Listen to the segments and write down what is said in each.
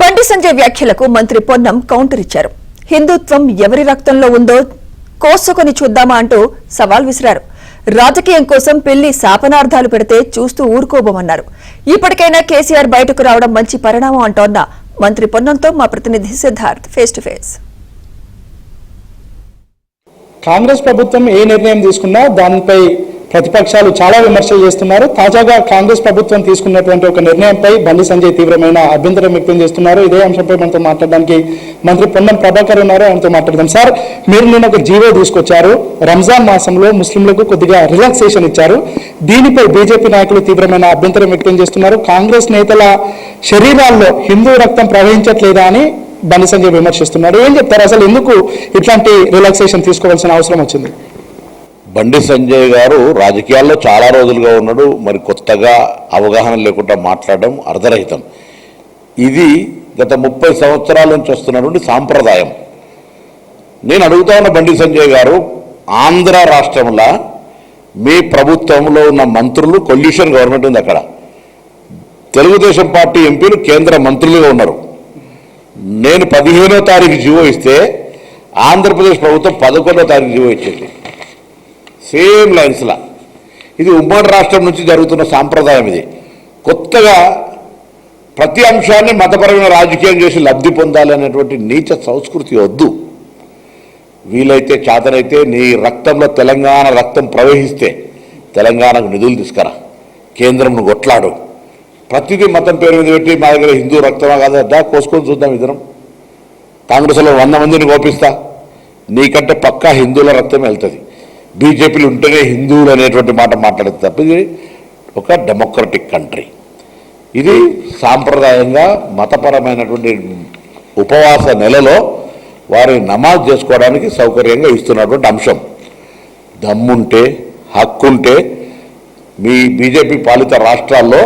బండి సంజయ్ వ్యాఖ్యలకు మంత్రి పొన్నం కౌంటర్ ఇచ్చారు. హిందుత్వం ఎవరి రక్తంలో ఉందో కోసుకొని చూద్దామా అంటూ సవాల్ విసిరారు. రాజకీయం కోసం పెళ్లి శాపనార్థాలు పెడితే చూస్తూ ఊరుకోబోమన్నారు. ఇప్పటికైనా కేసీఆర్ బయటకు రావడం మంచి పరిణామం అంటోన్న మంత్రి పొన్నంతో మా ప్రతినిధి Siddharth face to face. Congress ప్రభుత్వం ఏ నిర్ణయం తీసుకున్నా దానిపై ప్రతిపక్షాలు చాలా విమర్శలు చేస్తున్నారు. తాజాగా కాంగ్రెస్ ప్రభుత్వం తీసుకున్నటువంటి ఒక నిర్ణయంపై బండి సంజయ్ తీవ్రమైన అభ్యంతరం వ్యక్తం చేస్తున్నారు. ఇదే అంశంపై మనతో మాట్లాడడానికి మంత్రి పొన్నం ప్రభాకర్ ఉన్నారు. ఆయనతో మాట్లాడదాం. సార్, మీరు నిన్న ఒక జీవో తీసుకొచ్చారు. రంజాన్ మాసంలో ముస్లింలకు కొద్దిగా రిలాక్సేషన్ ఇచ్చారు. దీనిపై బీజేపీ నాయకులు తీవ్రమైన అభ్యంతరం వ్యక్తం చేస్తున్నారు. కాంగ్రెస్ నేతల శరీరాల్లో హిందూ రక్తం ప్రవహించట్లేదా అని బండి సంజయ్ విమర్శిస్తున్నారు. ఏం చెప్తారు, అసలు ఎందుకు ఇట్లాంటి రిలాక్సేషన్ తీసుకోవాల్సిన అవసరం వచ్చింది? బండి సంజయ్ గారు రాజకీయాల్లో చాలా రోజులుగా ఉన్నాడు. మరి కొత్తగా అవగాహన లేకుండా మాట్లాడడం అర్ధరహితం. ఇది గత 30 సంవత్సరాల నుంచి వస్తున్నటువంటి సాంప్రదాయం. నేను అడుగుతా ఉన్న బండి సంజయ్ గారు, ఆంధ్ర రాష్ట్రంలో మీ ప్రభుత్వంలో ఉన్న మంత్రులు కొల్యూషన్ గవర్నమెంట్ ఉంది. అక్కడ తెలుగుదేశం పార్టీ ఎంపీలు కేంద్ర మంత్రులుగా ఉన్నారు. నేను 15వ తారీఖు జీవో ఇస్తే ఆంధ్రప్రదేశ్ ప్రభుత్వం 11వ తారీఖు జీవో ఇచ్చింది. సేమ్ లైన్స్లా. ఇది ఉమ్మడి రాష్ట్రం నుంచి జరుగుతున్న సాంప్రదాయం. ఇది కొత్తగా ప్రతి అంశాన్ని మతపరమైన రాజకీయం చేసి లబ్ధి పొందాలి అనేటువంటి నీచ సంస్కృతి వద్దు. వీలైతే చేతనైతే నీ రక్తంలో తెలంగాణ రక్తం ప్రవహిస్తే తెలంగాణకు నిధులు తీసుకురా, కేంద్రంను కొట్లాడు. ప్రతిదీ మతం పేరు మీద పెట్టి మా దగ్గర హిందూ రక్తమా కాదా కోసుకొని చూద్దాం. ఇద్దరం కాంగ్రెస్లో 100 మందిని కోపిస్తా, నీకంటే పక్కా హిందువుల రక్తం వెళ్తుంది. బీజేపీలు ఉంటేనే హిందువులు అనేటువంటి మాట మాట్లాడుతుంది తప్ప ఇది ఒక డెమోక్రటిక్ కంట్రీ. ఇది సాంప్రదాయంగా మతపరమైనటువంటి ఉపవాస నెలలో వారి నమాజ్ చేసుకోవడానికి సౌకర్యంగా ఇస్తున్నటువంటి అంశం. దమ్ముంటే హక్కుంటే మీ బీజేపీ పాలిత రాష్ట్రాల్లో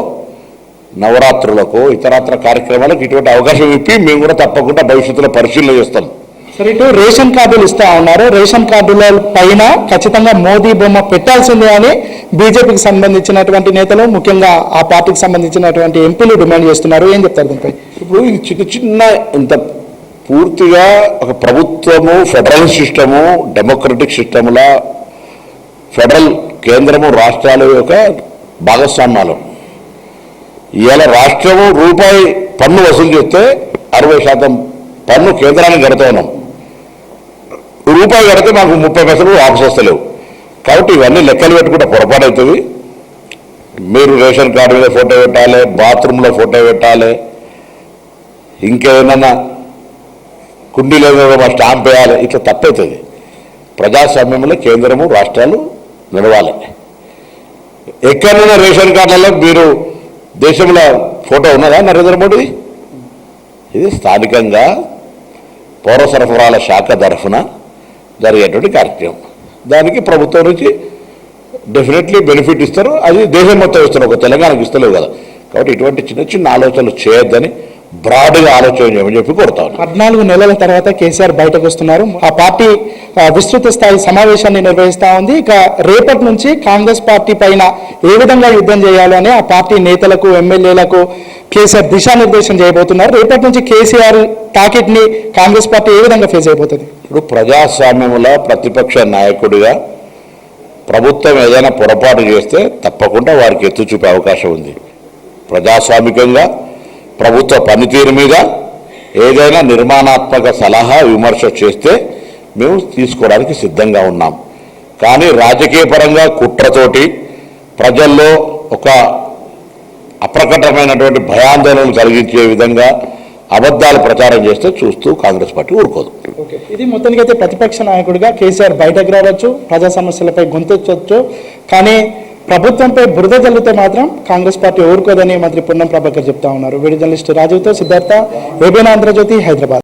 నవరాత్రులకు ఇతరత్ర కార్యక్రమాలకు ఇటువంటి అవకాశం ఇప్పి మేము కూడా తప్పకుండా భవిష్యత్తులో పరిశీలన చేస్తాం. సరే, ఇటు రేషన్ కార్డులు ఇస్తా ఉన్నారు. రేషన్ కార్డుల పైన ఖచ్చితంగా మోదీ బొమ్మ పెట్టాల్సిందే అని బీజేపీకి సంబంధించినటువంటి నేతలు, ముఖ్యంగా ఆ పార్టీకి సంబంధించినటువంటి ఎంపీలు డిమాండ్ చేస్తున్నారు. ఏం చెప్తారు దీనిపై? ఇప్పుడు ఇది చిన్న ఇంత పూర్తిగా ఒక ప్రభుత్వము, ఫెడరల్ సిస్టము, డెమోక్రటిక్ సిస్టముల ఫెడరల్ కేంద్రము రాష్ట్రాల యొక్క భాగస్వామ్యాలు. ఇవాళ రాష్ట్రము రూపాయి పన్ను వసూలు చేస్తే 60% పన్ను కేంద్రానికి కడుతూ ఉన్నాం. రూపాయి కడితే మాకు 30 పైసలు వాపసు వస్తలేవు. కాబట్టి ఇవన్నీ లెక్కలు పెట్టుకుంటే పొరపాటు అవుతుంది. మీరు రేషన్ కార్డు మీద ఫోటో పెట్టాలి, బాత్రూంలో ఫోటో పెట్టాలి, ఇంకేదన్నా కుండీలో మా స్టాంప్ వేయాలి. ఇట్లా తప్పవుతుంది. ప్రజాస్వామ్యంలో కేంద్రము రాష్ట్రాలు నడవాలి. ఎక్కడైనా రేషన్ కార్డులలో మీరు దేశంలో ఫోటో ఉన్నదా నరేంద్ర మోడీ? ఇది స్థానికంగా పౌర సరఫరాల శాఖ తరఫున జరిగేటువంటి కార్యక్రమం. దానికి ప్రభుత్వం నుంచి డెఫినెట్లీ బెనిఫిట్ ఇస్తారు. అది దేశం మొత్తం ఇస్తారు, ఒక తెలంగాణకు ఇస్తలేవు కదా. కాబట్టి ఇటువంటి చిన్న చిన్న ఆలోచనలు చేయొద్దని బ్రాడ్గా ఆలోచన చేయమని చెప్పి కోరుతాను. 14 నెలల తర్వాత కేసీఆర్ బయటకు వస్తున్నారు. ఆ పార్టీ విస్తృత స్థాయి సమావేశాన్ని నిర్వహిస్తూ ఉంది. ఇక రేపటి నుంచి కాంగ్రెస్ పార్టీ పైన ఏ విధంగా యుద్ధం చేయాలని ఆ పార్టీ నేతలకు, ఎమ్మెల్యేలకు కేసీఆర్ దిశానిర్దేశం చేయబోతున్నారు. రేపటి నుంచి కేసీఆర్ టార్గెట్ ని కాంగ్రెస్ పార్టీ ఏ విధంగా ఫేస్ అయిపోతుంది? ఇప్పుడు ప్రజాస్వామ్యంలో ప్రతిపక్ష నాయకుడిగా ప్రభుత్వం ఏదైనా పొరపాటు చేస్తే తప్పకుండా వారికి ఎత్తు చూపే అవకాశం ఉంది. ప్రజాస్వామికంగా ప్రభుత్వ పనితీరు మీద ఏదైనా నిర్మాణాత్మక సలహా, విమర్శ చేస్తే మేము తీసుకోవడానికి సిద్ధంగా ఉన్నాం. కానీ రాజకీయ పరంగా కుట్రతోటి ప్రజల్లో ఒక అప్రకటమైనటువంటి భయాందోళనలు కలిగించే విధంగా అబద్ధాలు ప్రచారం చేస్తే చూస్తూ కాంగ్రెస్ పార్టీ ఊరుకోదు. ఇది మొత్తానికైతే ప్రతిపక్ష నాయకుడిగా కేసీఆర్ బయటకు రావచ్చు, ప్రజా సమస్యలపై గొంతెత్తవచ్చు. కానీ ప్రభుత్వంపై బురద జల్లితే మాత్రం కాంగ్రెస్ పార్టీ ఊరుకోదని మంత్రి పొన్నం ప్రభాకర్ చెప్తా ఉన్నారు. వీడియో జర్నలిస్ట్ రాజీవ్తో సిద్ధార్థ, ఏబీఎన్ ఆంధ్రజ్యోతి, హైదరాబాద్.